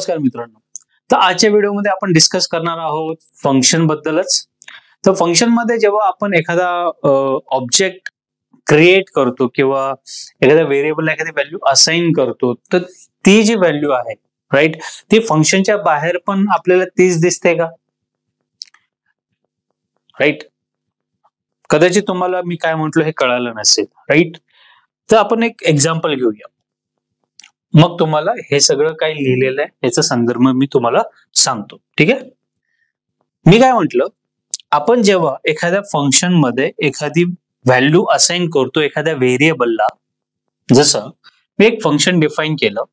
नमस्कार मित्रांनो. तर आजच्या व्हिडिओमध्ये आपण डिस्कस करणार आहोत फंक्शन बद्दलच. तर फंक्शन मध्ये जेव्हा आपण एखादा ऑब्जेक्ट क्रिएट करतो किंवा एखाद्या व्हेरिएबलला एखादी व्हॅल्यू असाइन करतो, तर ती जी व्हॅल्यू आहे राईट, ती फंक्शनच्या बाहेर पण आपल्याला तीच दिसते का? राईट, कदाचित तुम्हाला मी काय म्हटलो हे कळालं नसेल. राईट, तर आपण एक एक्झाम्पल घेऊया, मग तुम्हाला हे सगळं काही लिहिलेलं आहे याचा संदर्भ मी तुम्हाला सांगतो. ठीक आहे, मी काय म्हटलं, आपण जेव्हा एखाद्या फंक्शन मध्ये एखादी व्हॅल्यू असाइन करतो एखाद्या व्हेरिएबलला, जसं मी एक फंक्शन डिफाइन केलं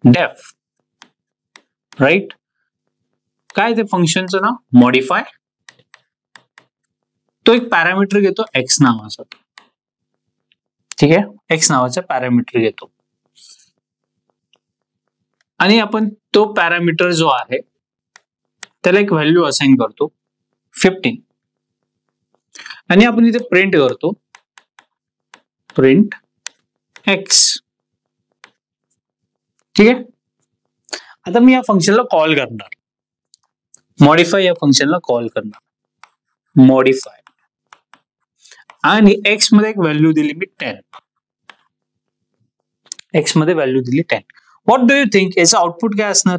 डेफ. राईट, काय ते फंक्शनचं नाव? मॉडिफाय. तो एक पॅरामीटर घेतो एक्स नावाचा. ठीक आहे, एक्स नावाचा पॅरामीटर घेतो आणि आपण तो पॅरामीटर जो आहे त्याला एक व्हॅल्यू असाइन करतो 15 आणि आपण इथे प्रिंट करतो प्रिंट एक्स. ठीक आहे, आता मी या फंक्शनला कॉल करणार, मॉडिफाय या फंक्शनला कॉल करणार मॉडिफाय, आणि एक्स मध्ये एक व्हॅल्यू दिली मी 10. एक्स मध्ये व्हॅल्यू दिली 10. व्हॉट डू यू थिंक याचं आउटपुट काय असणार?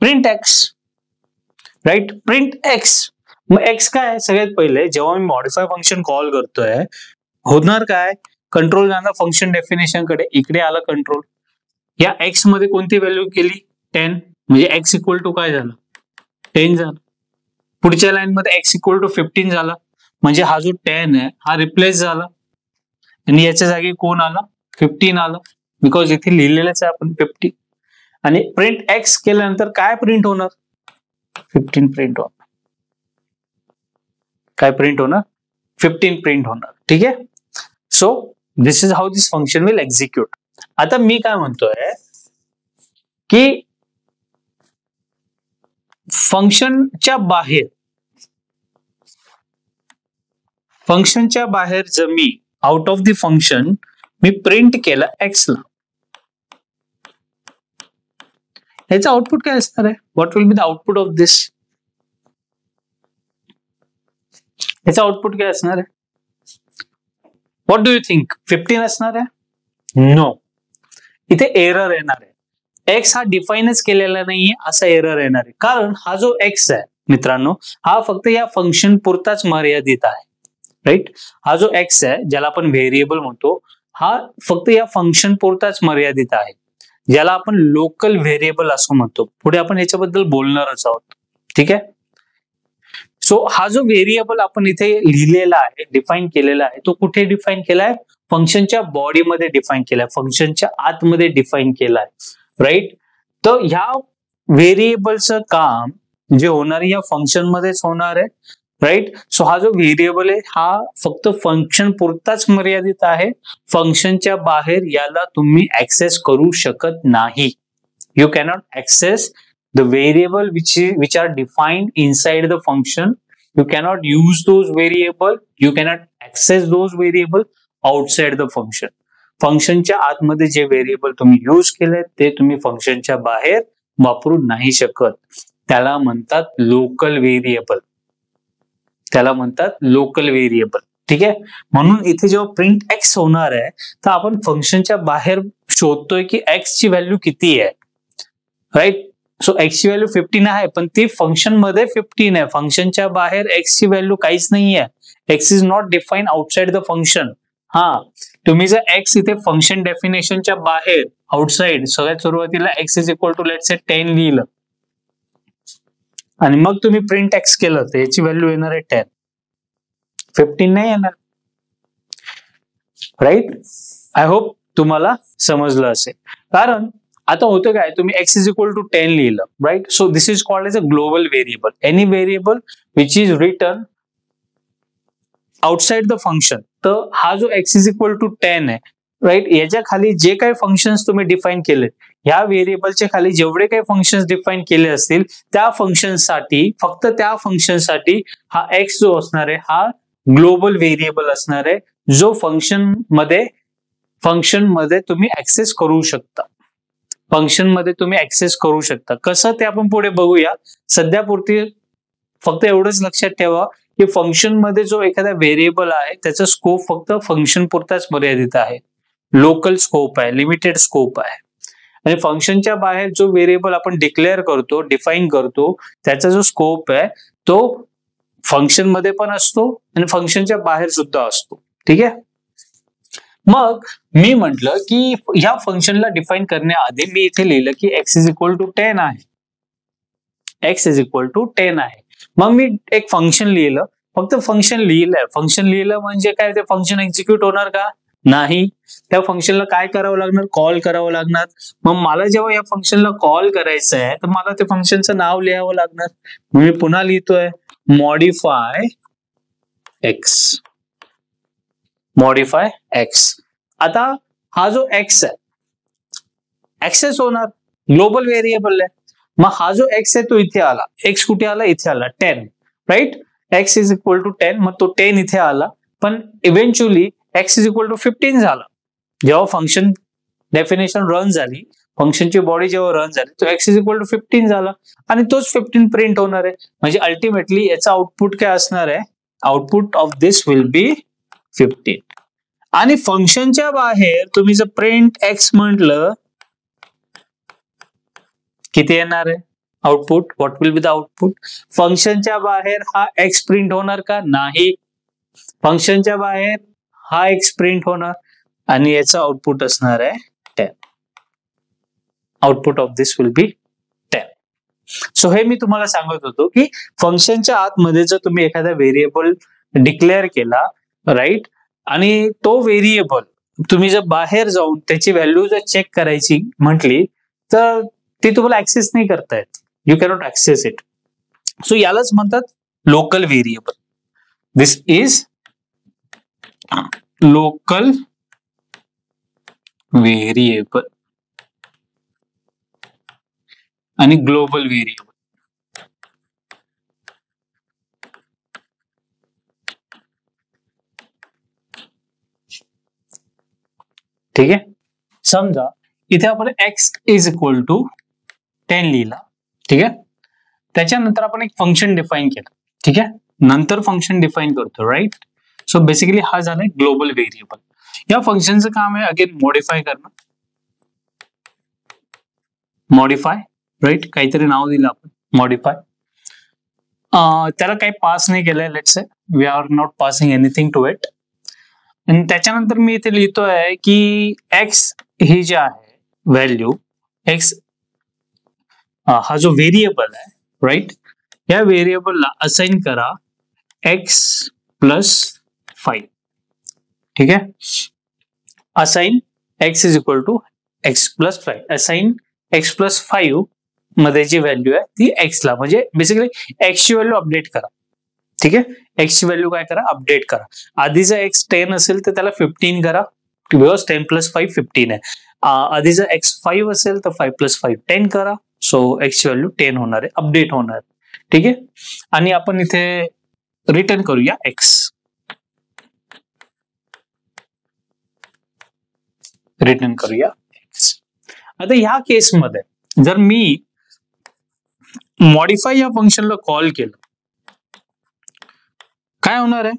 Print x. Right, print x. मग एक्स काय आहे? सगळ्यात पहिले जेव्हा मी मॉडिफाय फंक्शन कॉल करतोय होणार काय? कंट्रोल जाणार फंक्शन डेफिनेशन कडे, इकडे आला कंट्रोल. या एक्स मध्ये कोणती व्हॅल्यू केली? 10. म्हणजे एक्स इक्वल टू काय झालं? 10 झालं. पुढच्या लाईन मध्ये एक्स इक्वल टू 15 झाला, म्हणजे हा जो 10 आहे हा रिप्लेस झाला आणि याच्या जागी कोण आला? 15 आला, बिकॉज इथे लिहिलेलंच आहे आपण 50. आणि प्रिंट एक्स केल्यानंतर काय प्रिंट होणार? 15 प्रिंट होणार. काय प्रिंट होणार? 15 प्रिंट होणार. ठीक आहे, so this is how this function will execute. आता मी काय म्हणतोय की फंक्शनच्या बाहेर जर मी आउट ऑफ द फंक्शन मी प्रिंट केलं एक्स ला, याचं आउटपुट काय असणार आहे? What will be the output of this? याचं आउटपुट काय असणार आहे? What do you think? 15 असणार आहे? नो, इथे एरर येणार आहे. एक्स हा डिफाईनच केलेला नाहीये असा एरर येणार आहे, कारण हा जो एक्स आहे मित्रांनो हा फक्त या फंक्शन पुरताच मर्यादित आहे. राईट, हा जो एक्स आहे ज्याला आपण व्हेरिएबल म्हणतो हा फक्त या फंक्शन पुरताच मर्यादित आहे, ज्याला आपण लोकल व्हेरिएबल असं म्हणतो. पुढे आपण याच्याबद्दल बोलणारच आहोत. ठीक आहे, सो हा जो व्हेरिएबल आपण इथे लिहिलेला आहे, डिफाईन केलेला आहे, तो कुठे डिफाईन केलाय? फंक्शनच्या बॉडीमध्ये डिफाईन केलाय, फंक्शनच्या आतमध्ये डिफाईन केलाय. राईट, तर ह्या व्हेरिएबलचं काम जे होणार आहे या फंक्शन मध्येच होणार आहे. राईट, सो हा जो व्हेरिएबल आहे हा फक्त फंक्शन पुरताच मर्यादित आहे, फंक्शनच्या बाहेर याला तुम्ही ऍक्सेस करू शकत नाही. You cannot access the variable which are defined inside the function. You cannot use those variable, you cannot access those variable outside the function. फंक्शनच्या आतमध्ये जे व्हेरिएबल तुम्ही यूज केले ते तुम्ही फंक्शनच्या बाहेर वापरू नाही शकत. त्याला म्हणतात लोकल व्हेरिएबल. त्याला म्हणतात लोकल व्हेरिएबल. ठीक आहे, म्हणून इथे जेव्हा प्रिंट एक्स होणार आहे तर आपण फंक्शनच्या बाहेर शोधतोय की एक्स ची व्हॅल्यू किती आहे. राईट, सो एक्स ची व्हॅल्यू 15 आहे, पण ती फंक्शन मध्ये 15 आहे, फंक्शनच्या बाहेर एक्स ची व्हॅल्यू काहीच नाहीये. X is not define outside the function. हा, तुम्ही जर एक्स इथे फंक्शन डेफिनेशनच्या बाहेर आउटसाइड सगळ्यात सुरुवातीला x is equal to let's say 10 लिहिलं आणि मग तुम्ही प्रिंट एक्स केलं तर याची व्हॅल्यू येणार आहे 10, 15 नाही येणार. राईट, आय होप तुम्हाला समजलं असेल. कारण आता होतं काय, तुम्ही एक्स इज इक्वल टू 10 लिहिलं. Right, so this is called as a global variable. Any variable which is return outside the function. तर हा जो एक्स इज इक्वल टू 10 आहे, राईट, याच्या खाली जे काही फंक्शन्स तुम्ही डिफाईन केले, ह्या व्हेरिएबलच्या खाली जेवढे काही फंक्शन्स डिफाईन केले असतील त्या फंक्शनसाठी, फक्त त्या फंक्शनसाठी हा एक्स जो असणार आहे हा ग्लोबल व्हेरिएबल असणार आहे, जो फंक्शन मध्ये तुम्ही ऍक्सेस करू शकता. फंक्शन मध्ये तुम्ही ऍक्सेस करू शकता. कसं ते आपण पुढे बघूया. सध्या पुरती फक्त एवढंच लक्षात ठेवा की फंक्शन मध्ये जो एखादा व्हेरिएबल आहे त्याचा स्कोप फक्त फंक्शन पुरताच मर्यादित आहे. लोकल स्कोप आहे, लिमिटेड स्कोप आहे. आणि फंक्शनच्या बाहेर जो व्हेरिएबल आपण डिक्लेअर करतो, डिफाईन करतो, त्याचा जो स्कोप आहे तो फंक्शन मध्ये पण असतो आणि फंक्शनच्या बाहेर सुद्धा असतो. ठीक आहे. मग मी म्हटलं की ह्या फंक्शनला डिफाईन करण्याआधी मी इथे लिहिलं की x इज इक्वल टू 10 आहे. x इज इक्वल टू 10 आहे. मग मी एक फंक्शन लिहिलं, फक्त फंक्शन लिहिलंय. फंक्शन लिहिलं म्हणजे काय, ते फंक्शन एक्झिक्यूट होणार का? नाही. त्या फंक्शनला काय करावं लागणार? कॉल करावं लागणार. मग मला जेव्हा या फंक्शनला कॉल करायचं आहे तर मला ते फंक्शनचं नाव लिहावं लागणार. मग मी पुन्हा लिहितोय मॉडिफाय एक्स. Modify x. आता हा जो एक्स आहे ऍक्सेस होणार, ग्लोबल व्हेरिएबल आहे. मग हा जो एक्स आहे तो इथे आला. एक्स कुठे आला? इथे आला 10, right. X is equal to 10. मग तो 10 इथे आला, पण eventually x is equal to 15 झाला. जेव्हा फंक्शन डेफिनेशन रन झाली, फंक्शनची बॉडी जेव्हा रन झाली, तो एक्स इज इक्वल टू 15 झाला आणि तोच 15 प्रिंट होणार आहे. म्हणजे अल्टिमेटली याचा आउटपुट काय असणार आहे? Output of this will be 15. आणि फंक्शनच्या बाहेर तुम्ही जर प्रिंट एक्स म्हटलं, किती येणार आहे output? What will be the output? फंक्शनच्या बाहेर हा एक्स प्रिंट होणार का? नाही. फंक्शनच्या बाहेर हा एक्स प्रिंट होणार आणि याचा आउटपुट असणार आहे 10. Output of this will be 10. So हे मी तुम्हाला सांगत होतो की फंक्शनच्या आतमध्ये जर तुम्ही एखादा व्हेरिएबल डिक्लेअर केला, राईट, आणि तो व्हेरिएबल तुम्ही जर बाहेर जाऊन त्याची व्हॅल्यू जर चेक करायची म्हटली तर ती तुम्हाला ऍक्सेस नाही करता येत. You cannot access it. So यालाच म्हणतात local variable. This is local variable आणि ग्लोबल व्हेरिएबल. ठीक आहे. समजा इथे आपण x इज इक्वल टू 10 लिहिला. ठीक आहे. त्याच्यानंतर आपण एक फंक्शन डिफाईन केलं. ठीक आहे. नंतर फंक्शन डिफाईन करतो, राईट. सो बेसिकली हा झालाय ग्लोबल व्हेरिएबल. या फंक्शनचं काम आहे अगेन मॉडिफाय करणं. मॉडिफाय, राईट, काहीतरी नाव दिलं आपण मॉडिफाय. त्याला काही पास नाही केलंय. Let's say we are not passing anything to it. आणि त्याच्यानंतर मी इथे लिहितोय की एक्स ही जी आहे व्हॅल्यू, एक्स हा जो व्हेरिएबल आहे, राईट, या व्हेरिएबलला असाइन करा एक्स प्लस 5. ठीक आहे. Assign x is equal to x plus 5. Assign x plus 5 मध्ये जी व्हॅल्यू आहे ती एक्स ला, म्हणजे बेसिकली एक्स ची व्हॅल्यू अपडेट करा. ठीक आहे. एक्स ची व्हॅल्यू काय करा? अपडेट करा. आधीचा एक्स 10 असेल तर त्याला 15 करा, बिकॉज 10 प्लस 5 15 आहे. आधीचा एक्स 5 असेल तर 5 प्लस 5 10 करा. सो एक्स ची व्हॅल्यू 10 होणार आहे, अपडेट होणार आहे. ठीक आहे. आणि आपण इथे रिटर्न करूया एक्स. रिटर्न करूया एक्स. आता ह्या केसमध्ये जर मी मॉडिफाय या फंक्शनला कॉल केलं, काय होणार आहे?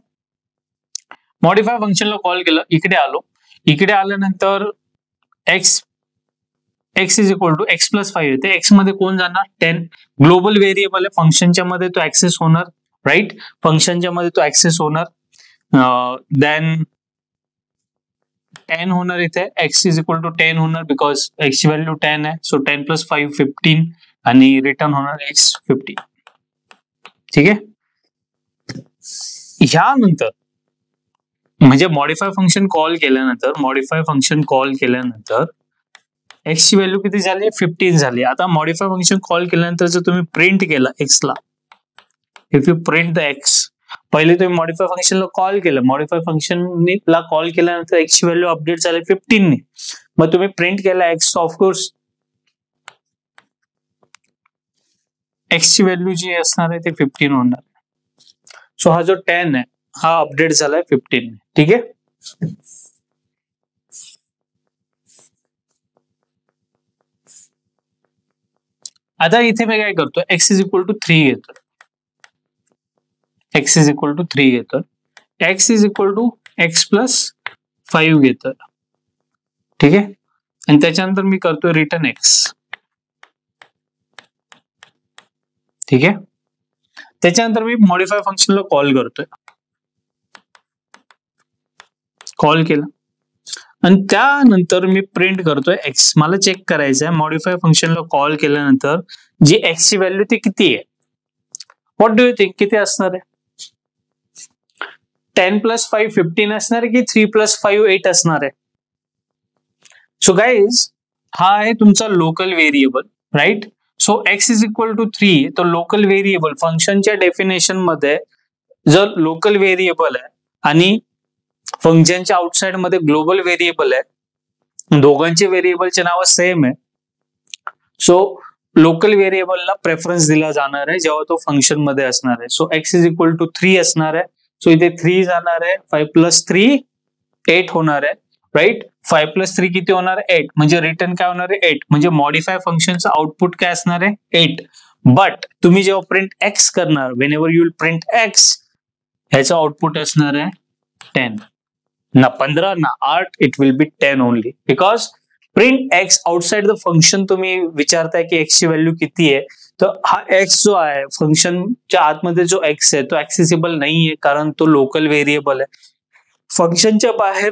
मॉडिफाय फंक्शनला कॉल केलं, इकडे आलो. इकडे आल्यानंतर x is equal to x plus 5 येते. एक्स मध्ये कोण जाणार? 10. ग्लोबल व्हेरिएबल आहे, फंक्शनच्या मध्ये तो ऍक्सेस होणार, राईट. फंक्शनच्या मध्ये तो ऍक्सेस होणार. देन 10 होणार इथे. एक्स इज इक्वल टू 10 होणार बिकॉज एक्स ची व्हॅल्यू 10 आहे. सो 10 प्लस 5 15 आणि रिटर्न होणार एक्स 15. ठीक आहे. ह्यानंतर म्हणजे मॉडिफाय फंक्शन कॉल केल्यानंतर एक्स ची व्हॅल्यू किती झाली? 15 झाली. आता मॉडिफाय फंक्शन कॉल केल्यानंतर जर तुम्ही प्रिंट केलं एक्स ला, if you print the x, पहिले तुम्ही मॉडिफाय फंक्शनला कॉल केलं, मॉडिफाय फंक्शनला कॉल केल्यानंतर एक्स ची व्हॅल्यू अपडेट झाली 15 ने. मग तुम्ही प्रिंट केला एक्स, ऑफकोर्स एक्स ची व्हॅल्यू जी असणार आहे ते 15 होणार. सो हा जो 10 आहे हा अपडेट झालाय 15 ने. ठीक आहे. आता इथे मी काय करतो, x इज इक्वल टू 3 घेतो, x इज इक्वल टू 3 घेतो, x is equal to x plus 5 घेतो, ठीक आहे. आणि त्याच्यानंतर मी करतोय रिटर्न x, ठीक आहे. त्याच्यानंतर मी मॉडिफाय फंक्शनला कॉल करतोय, कॉल केला आणि त्यानंतर मी प्रिंट करतोय x. मला चेक करायचं आहे मॉडिफाय फंक्शनला कॉल केल्यानंतर जी x ची व्हॅल्यू ती किती आहे. व्हॉट डू यू थिंक किती असणार आहे? 10 प्लस 5 15 असणार आहे की 3 प्लस 5 8 असणार आहे? सो गाइज हा आहे तुमचा local variable, right. So x is equal to 3, तो लोकल व्हेरिएबल फंक्शनच्या डेफिनेशन मध्ये जर लोकल व्हेरिएबल आहे आणि फंक्शनच्या आउटसाइड मध्ये ग्लोबल व्हेरिएबल आहे, दोघांचे व्हेरिएबलचे नाव सेम आहे, सो लोकल व्हेरिएबलला प्रेफरन्स दिला जाणार आहे जेव्हा तो फंक्शन मध्ये असणार आहे. So x is equal to 3 असणार आहे, सो इथे 3 जाणार आहे, 5 प्लस 3 8 होणार आहे, राईट. 5 प्लस 3 किती होणार आहे? 8. म्हणजे रिटर्न काय होणार आहे? 8. म्हणजे मॉडिफाय फंक्शनचं आउटपुट काय असणार आहे? 8. बट तुम्ही जेव्हा प्रिंट x करणार, Wien ever you will print x, ह्याचं आउटपुट असणार आहे 10. ना 15 ना 8, it will be 10 only, because print x outside the function तुम्ही विचारताय की x ची व्हॅल्यू किती आहे, तर हा x जो आहे फंक्शनच्या आतमध्ये जो x आहे तो ऍक्सेसिबल नाहीये कारण तो लोकल व्हेरिएबल आहे. फंक्शनच्या बाहेर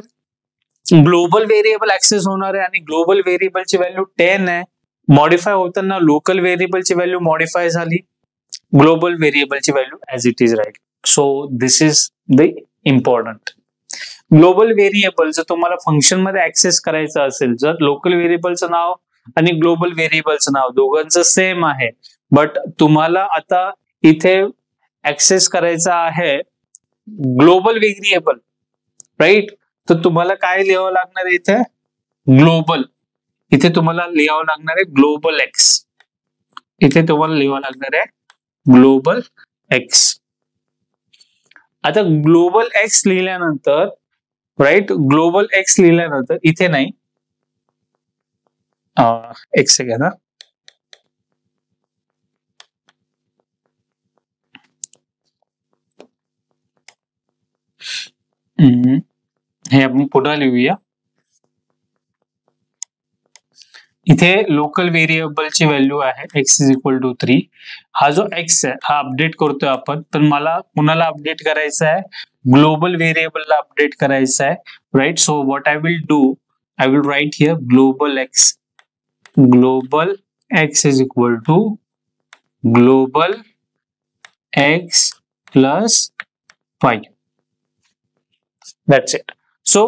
ग्लोबल व्हेरिएबल ऍक्सेस होणार आहे आणि ग्लोबल व्हेरिएबलची व्हॅल्यू 10 आहे. मॉडिफाय होताना लोकल व्हेरिएबलची व्हॅल्यू मॉडिफाय झाली, ग्लोबल व्हेरिएबलची value as it is, right. So this is the important. Global variable जर तुम्हाला फंक्शन मध्ये ऍक्सेस करायचं असेल, जर लोकल व्हेरिएबलचं नाव आणि ग्लोबल व्हेरिएबलचं नाव दोघांचं सेम आहे, बट तुम्हाला आता इथे ऍक्सेस करायचा आहे ग्लोबल व्हेरिएबल, राईट. तर तुम्हाला काय लिहावं लागणार आहे इथे? ग्लोबल. इथे तुम्हाला लिहावं लागणार आहे ग्लोबल एक्स, इथे तुम्हाला लिहावं लागणार आहे ग्लोबल एक्स. आता ग्लोबल एक्स लिहिल्यानंतर, राईट, ग्लोबल एक्स लिहिल्यानंतर इथे नाही, एक सेकंड हा, हे आपण पुन्हा लिहूया. इथे लोकल व्हेरिएबलची व्हॅल्यू आहे x इज इक्वल टू 3. हा जो x आहे हा अपडेट करतोय आपण, पण मला कुणाला अपडेट करायचा आहे? ग्लोबल व्हेरिएबलला अपडेट करायचा आहे, right. So what I will do, I will write here global x is equal to global x plus 5. That's it. So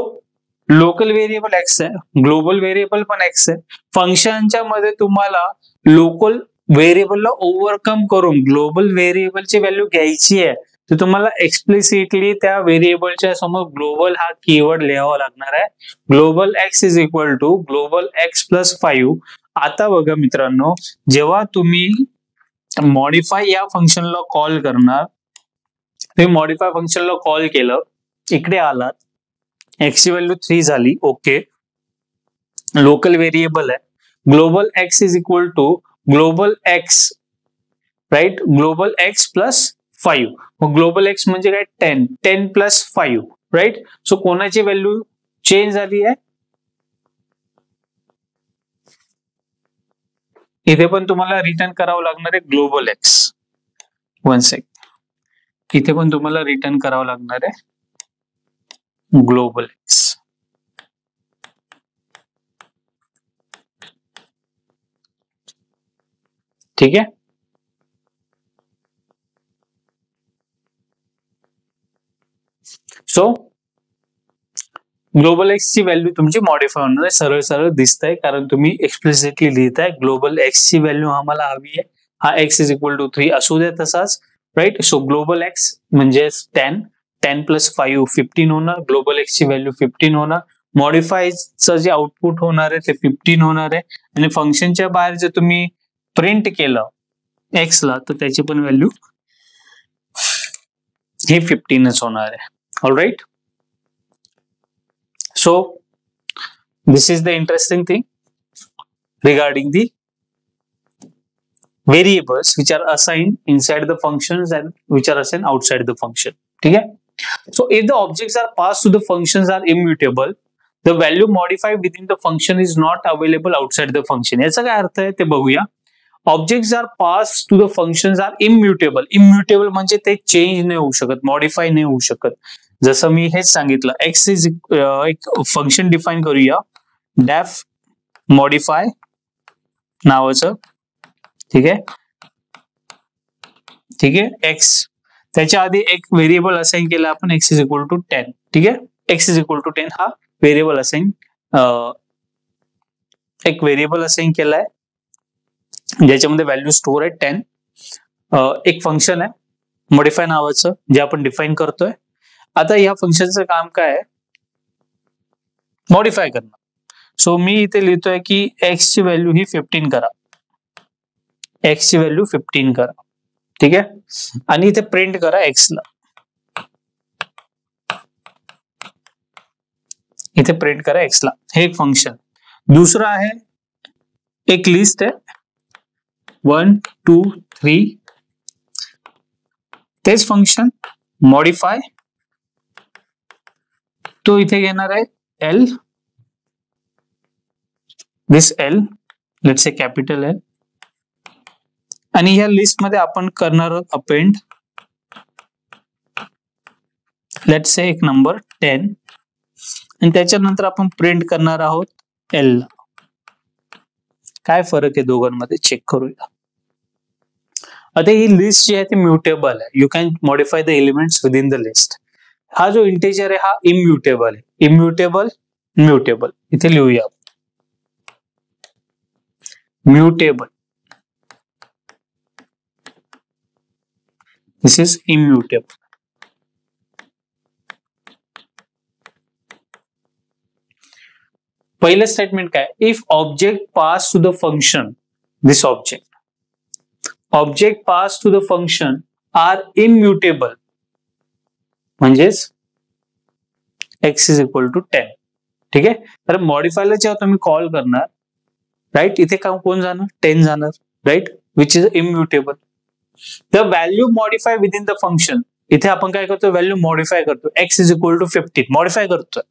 local variable x आहे, ग्लोबल व्हेरिएबल पण x आहे. फंक्शनच्या मध्ये तुम्हाला लोकल व्हेरिएबलला ओव्हरकम करून ग्लोबल व्हेरिएबलची व्हॅल्यू घ्यायची आहे, तर तुम्हाला एक्सप्लिसिटली त्या व्हेरिएबलच्या समोर ग्लोबल हा कीवर्ड लिहावा लागणार आहे. Global x is equal to global x plus 5. आता बघा मित्रांनो, जेव्हा तुम्ही मॉडिफाय या फंक्शनला कॉल करणार, तुम्ही मॉडिफाय फंक्शनला कॉल केलं, इकडे आलात, x ची व्हॅल्यू 3 झाली, ओके. लोकल व्हेरिएबल आहे, global x is equal to global x, right, global x plus 5. मग ग्लोबल x म्हणजे काय? 10 प्लस 5, राईट. सो कोणाची व्हॅल्यू चेंज झाली आहे? इथे पण तुम्हाला रिटर्न करावं लागणार आहे ग्लोबल x. 1 सेकंड, इथे पण तुम्हाला रिटर्न करावं लागणार आहे ग्लोबल x. ठीक आहे. सो ग्लोबल एक्स ची व्हॅल्यू तुमची मॉडिफाय होणार आहे, सरळ सरळ दिसतंय कारण तुम्ही एक्सप्लिसिटली लिहिताय ग्लोबल एक्स ची व्हॅल्यू आम्हाला हवी आहे, हा x इज इक्वल टू 3 असू दे तसाच, राईट. सो ग्लोबल एक्स म्हणजे 10 प्लस 5 15 होणार, ग्लोबल एक्स ची व्हॅल्यू 15 होणार, मॉडिफायचं जे आउटपुट होणार आहे ते 15 होणार आहे, आणि फंक्शनच्या बाहेर जे तुम्ही प्रिंट केलं एक्स ला तर त्याची पण व्हॅल्यू हे 15च होणार आहे. All right. So this is the interesting thing regarding the variables which are assigned inside the functions and which are assigned outside the function. ठीक है? So if the objects are passed to the functions are immutable, the value modified within the function is not available outside the function. याचा काय अर्थ आहे ते बघूया. Objects are passed to the functions are immutable. Immutable म्हणजे ते change नाही होऊ शकत, मॉडिफाय नाही होऊ शकत. जसं मी हेच सांगितलं, x इज एक फंक्शन डिफाइन करूया, डेफ मॉडिफाय नावाचं. ठीक आहे, ठीक आहे. x त्याच्या आधी एक व्हेरिएबल असाइन केला आपण, x इज इक्वल टू 10. ठीक आहे, x इज इक्वल टू 10 हा व्हेरिएबल असाइन, एक व्हेरिएबल असाइन केलाय ज्याच्यामध्ये व्हॅल्यू स्टोर आहे 10. एक फंक्शन आहे मॉडिफाय नावाचं जे आपण डिफाइन करतोय. आता या फंक्शनचं काम काय आहे, मॉडिफाय करणं. सो मी इथे लिहितोय की x ची व्हॅल्यू ही 15 करा, x ची व्हॅल्यू 15 करा. ठीक आहे, आणि इथे प्रिंट करा x ला, इथे प्रिंट करा x ला. हे एक फंक्शन. दुसरं आहे एक लिस्ट आहे 1 2 3, तेच फंक्शन मॉडिफाय, तो इथे घेणार आहे L, this L, let's say capital L, आणि ह्या लिस्ट मध्ये आपण करणार अपेंड, लेट्स से एक नंबर 10, आणि त्याच्यानंतर आपण प्रिंट करणार आहोत L. काय फरक आहे दोघांमध्ये चेक करूया. आता ही लिस्ट जी आहे ती म्युटेबल आहे, you can modify the elements with in the list. हा जो इंटिजर आहे हा इम्युटेबल आहे. इम्युटेबल, म्युटेबल इथे लिहूया. Mutable, this is immutable. पहिलं स्टेटमेंट काय, if object pass to the function, this object pass to the function are immutable, म्हणजेच x इज इक्वल टू 10. ठीक आहे, तर मॉडिफायला जेव्हा तुम्ही कॉल करणार, राईट, इथे काम कोण जाणार, 10 जाणार, right, which is immutable. The value modify with in the function, इथे आपण काय करतो, व्हॅल्यू मॉडिफाय करतो, x is equal to 15 modify करतोय.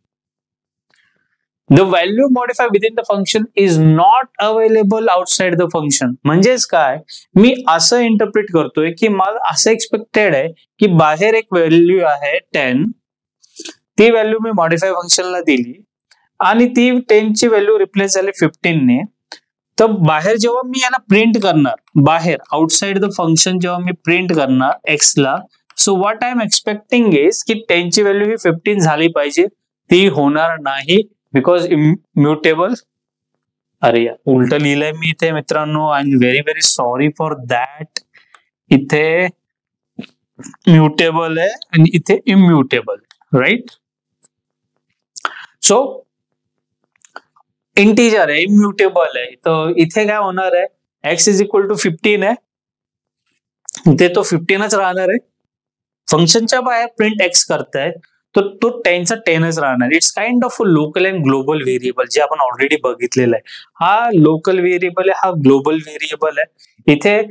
The value modified within the function is not available outside the function. म्हणजेच काय, मी असं इंटरप्रिट करतोय की मला असं एक्सपेक्टेड आहे की बाहेर एक व्हॅल्यू आहे 10, ती व्हॅल्यू मी मॉडिफाय फंक्शनला दिली आणि ती 10 ची व्हॅल्यू रिप्लेस झाली 15 ने. तर बाहेर जेव्हा मी याला प्रिंट करणार, बाहेर आउटसाइड द फंक्शन जेव्हा मी प्रिंट करणार x ला, so what I am expecting is की 10 ची व्हॅल्यू ही 15 झाली पाहिजे. ती होणार नाही, बिकॉज इम्युटेबल. अरे यार, उलट लिहिलंय मी इथे मित्रांनो, I am very very sorry for that. इथे म्युटेबल आहे आणि इथे इम्युटेबल, राईट. सो इंटिजर आहे, इम्युटेबल आहे, तर इथे काय होणार आहे, x इज इक्वल टू 15 आहे, इथे तो 15च राहणार आहे. फंक्शनच्या बाहेर प्रिंट x करतायत, तर तो 10चा 10च राहणार. It's kind of a local and global variable, जे आपण ऑलरेडी बघितलेलं आहे. हा लोकल व्हेरिएबल आहे, हा ग्लोबल व्हेरिएबल आहे. इथे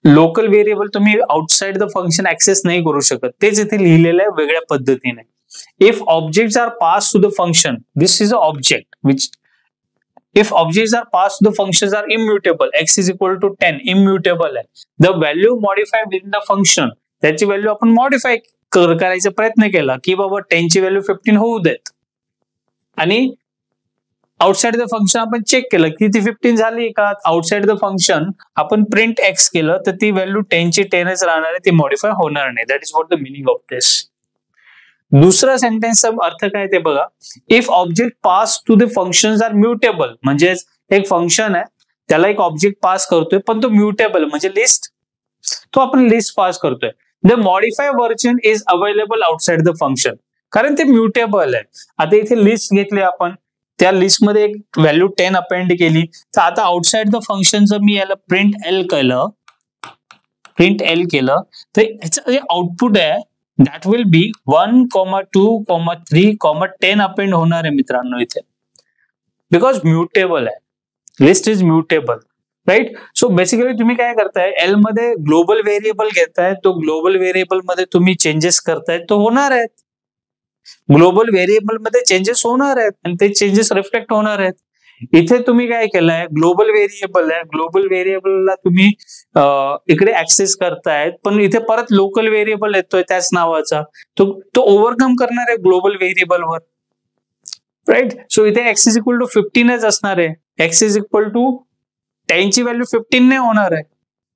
लोकल व्हेरिएबल तुम्ही आउटसाइड द फंक्शन ऍक्सेस नाही करू शकत, तेच इथे लिहिलेलं आहे वेगळ्या पद्धतीने. If objects are pass to the function, this is a object which, if objects are passed the functions are immutable, x is equal to 10 immutable आहे. the value modified within the function, त्याची value आपण modify करायचा प्रयत्न केला की बाबा 10 ची value 15 होऊ देत, आणि आउटसाइड द फंक्शन आपण चेक केलं की ती 15 झाली का. आउटसाइड द फंक्शन आपण प्रिंट x केलं तर ती व्हॅल्यू 10 ची 10च राहणार आहे, ती मॉडिफाय होणार नाही. That is what the meaning of this. दुसरा सेंटेन्सचा अर्थ काय ते बघा, if object pass to the functions are mutable, म्हणजे एक फंक्शन आहे त्याला एक ऑब्जेक्ट पास करतोय पण तो म्युटेबल म्हणजे लिस्ट, तो आपण लिस्ट पास करतोय. The modify version is available outside the function, कारण ते म्युटेबल आहे. आता इथे लिस्ट घेतली आपण, त्या लिस्ट मध्ये एक व्हॅल्यू 10 अपेंड केली, तर आता आउटसाइड द फंक्शन जर मी याला प्रिंट एल केलं, तर याचं जे आउटपुट आहे that will be 1, 2, 3, 10 अपेंड होणार आहे मित्रांनो इथे, बिकॉज म्युटेबल आहे, list is mutable. Right. So basically तुम्ही काय करताय, एल मध्ये ग्लोबल व्हेरिएबल घेताय, तो ग्लोबल व्हेरिएबल मध्ये तुम्ही चेंजेस करताय, तो होणार आहेत. ग्लोबल व्हेरिएबल मध्ये चेंजेस होणार आहेत आणि ते चेंजेस रिफ्लेक्ट होणार आहेत. इथे तुम्ही काय केलंय, ग्लोबल व्हेरिएबल आहे, ग्लोबल व्हेरिएबलला तुम्ही इकडे ऍक्सेस करतायत, पण इथे परत लोकल व्हेरिएबल येतोय त्याच नावाचा, तो ओव्हरकम करणार आहे ग्लोबल व्हेरिएबलवर. राईट. सो इथे x इज इक्वल टू 15च असणार आहे. x इज इक्वल टू 10 ची व्हॅल्यू 15 नाही होणार आहे.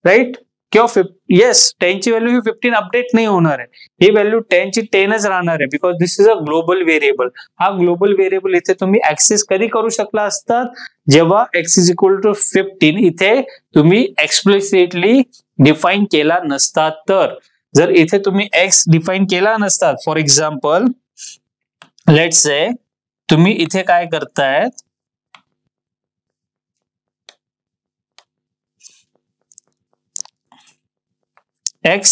राईट. किंवा येस 10 ची व्हॅल्यू ही 15 अपडेट नाही होणार आहे. ही व्हॅल्यू 10 ची 10च राहणार आहे, because this is a global variable. हा ग्लोबल व्हेरिएबल इथे तुम्ही ऍक्सेस कधी करू शकला असतात, जेव्हा x इज इक्वल टू 15 इथे तुम्ही एक्सप्लिसिटली डिफाईन केला नसता. तर जर इथे तुम्ही x डिफाईन केला नसतात, फॉर एक्झाम्पल लेट्स से तुम्ही इथे काय करतायत, x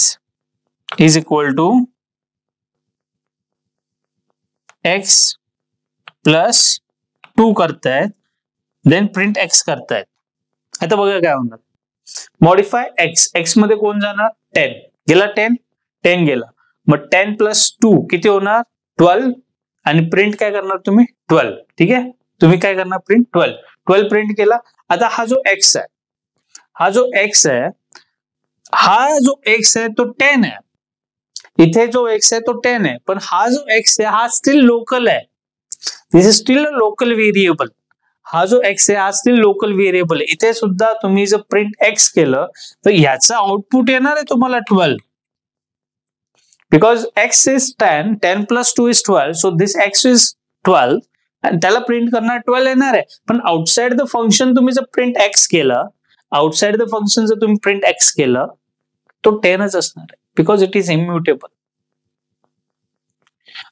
is equal to x plus 2 करतायत, देन प्रिंट x करतायत. आता बघा काय होणार, मॉडिफाय x मध्ये कोण जाणार, 10 गेला, 10 गेला, मग 10 प्लस 2 किती होणार, 12, आणि प्रिंट काय करणार तुम्ही, 12. ठीक आहे, तुम्ही काय करणार, प्रिंट 12 प्रिंट केला. आता हा जो x आहे, हा जो x आहे तो 10 आहे. इथे जो x आहे तो 10 आहे, पण हा जो x आहे हा स्टील लोकल आहे. This is still a local variable. हा जो x आहे हा स्टील लोकल व्हेरिएबल. इथे सुद्धा तुम्ही जर प्रिंट x केलं तर याचा आउटपुट येणार आहे तुम्हाला 12, because x is 10 plus 2 is 12, so this x is 12 आणि त्याला प्रिंट करणार 12 येणार आहे. पण आउटसाइड द फंक्शन तुम्ही जर प्रिंट x केलं, आउटसाइड द फंक्शन जर तुम्ही प्रिंट x केलं, तो 10च असणार आहे, बिकॉज इट इज इम्युटेबल.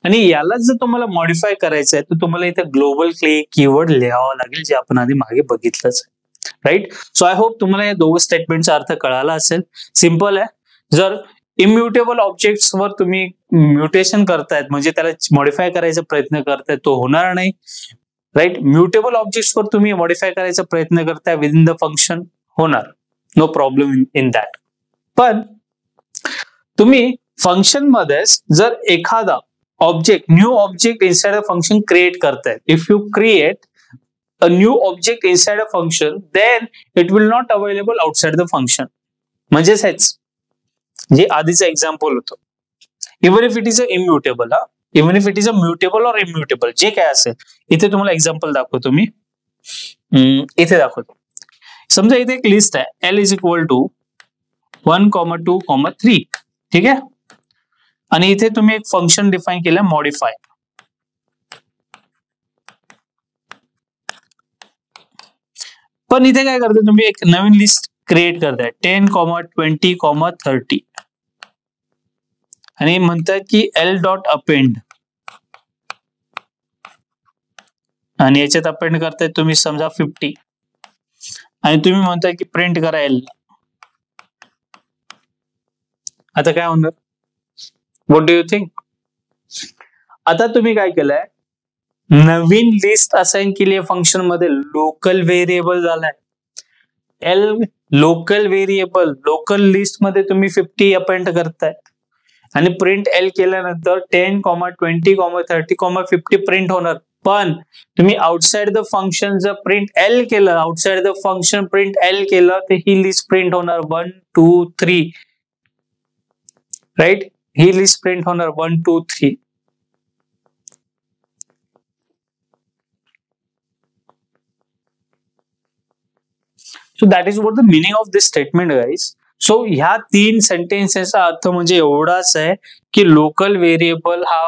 आणि यालाच जर तुम्हाला मॉडिफाय करायचं आहे तर तुम्हाला इथे ग्लोबल कीवर्ड लिहावा लागेल, जे आपण आधी मागे बघितलंच आहे. राईट. सो आय होप तुम्हाला या दोघं स्टेटमेंटचा अर्थ कळाला असेल. सिंपल आहे. जर इम्युटेबल ऑब्जेक्ट्स वर तुम्ही म्युटेशन करतायत, म्हणजे त्याला मॉडिफाय करायचा प्रयत्न करतायत, तो होणार नाही. राईट. म्युटेबल ऑब्जेक्ट्स वर तुम्ही मॉडिफाय करायचा प्रयत्न करताय विद इन द फंक्शन, होणार, नो प्रॉब्लेम इन दॅट. पण तुम्ही फंक्शन मध्ये जर एखादा object, new object inside a function create करताय, if you create a new object inside a function, then it will not available outside the function. म्हणजेच हेच जे आधीचं एक्झाम्पल होतं, even if it is a immutable, even if it is a mutable और immutable, जे काय असेल. इथे तुम्हाला एक्झाम्पल दाखवतो मी, इथे दाखवतो. समजा इथे एक लिस्ट आहे, L इज इक्वल टू 1, 2, 3. ठीक आहे. आणि इथे तुम्ही एक फंक्शन डिफाईन केलं मॉडिफाय. पण इथे काय करताय तुम्ही, एक नवीन लिस्ट क्रिएट करताय 10, 20, 30 आणि म्हणताय की L डॉट अपेंड, आणि याच्यात अपेंड करताय तुम्ही समजा 50 आणि तुम्ही म्हणताय की प्रिंट करा L. आता काय होणार, व्हॉट डू यू थिंक? आता तुम्ही काय केलंय, नवीन लिस्ट असाइन केली फंक्शन मध्ये, लोकल व्हेरिएबल झालाय L, local variable, local list मध्ये तुम्ही 50 अपेंड करताय आणि प्रिंट L केल्यानंतर 10, 20, 30, 50 प्रिंट होणार. पण तुम्ही आउटसाइड द फंक्शन जर प्रिंट L केलं, outside the function print L केलं, तर ही लिस्ट प्रिंट होणार 1, 2, 3. राईट. ही लिस्ट प्रिंट होणार 1, 2, 3. So that is what the meaning of this statement guys. So ह्या 3 सेंटेन्सेसचा अर्थ म्हणजे एवढाच आहे की लोकल व्हेरिएबल हा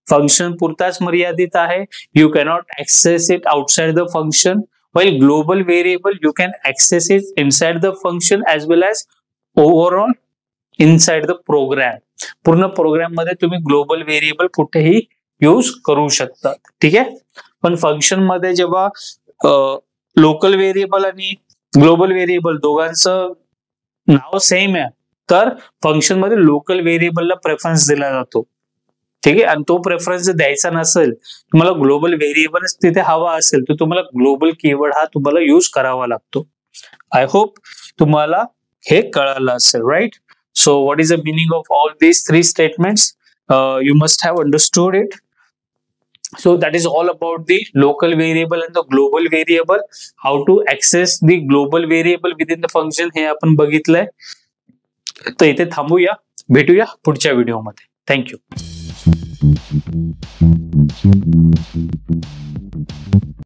फंक्शन पुरताच मर्यादित आहे. You cannot access it outside the function, while global variable you can access it inside the function as well as overall inside the program. पूर्ण प्रोग्राम मध्ये तुम्ही ग्लोबल व्हेरिएबल कुठेही यूज करू शकता. ठीक आहे. पण फंक्शन मध्ये जेव्हा लोकल व्हेरिएबल आणि ग्लोबल व्हेरिएबल दोघांचं नाव सेम आहे, तर फंक्शन मध्ये लोकल व्हेरिएबलला प्रेफरन्स दिला जातो. ठीक आहे. आणि तो प्रेफरन्स जर द्यायचा नसेल, तुम्हाला ग्लोबल व्हेरिएबलच तिथे हवा असेल, तर तुम्हाला ग्लोबल कीवर्ड हा तुम्हाला यूज करावा लागतो. आय होप तुम्हाला हे कळालं असेल, right? So what is the meaning of all these 3 statements? You must have understood it. So that is all about the local variable and the global variable. How to access the global variable within the function हे आपण बघितलंय. तर इथे थांबूया, भेटूया पुढच्या व्हिडिओमध्ये. Thank you.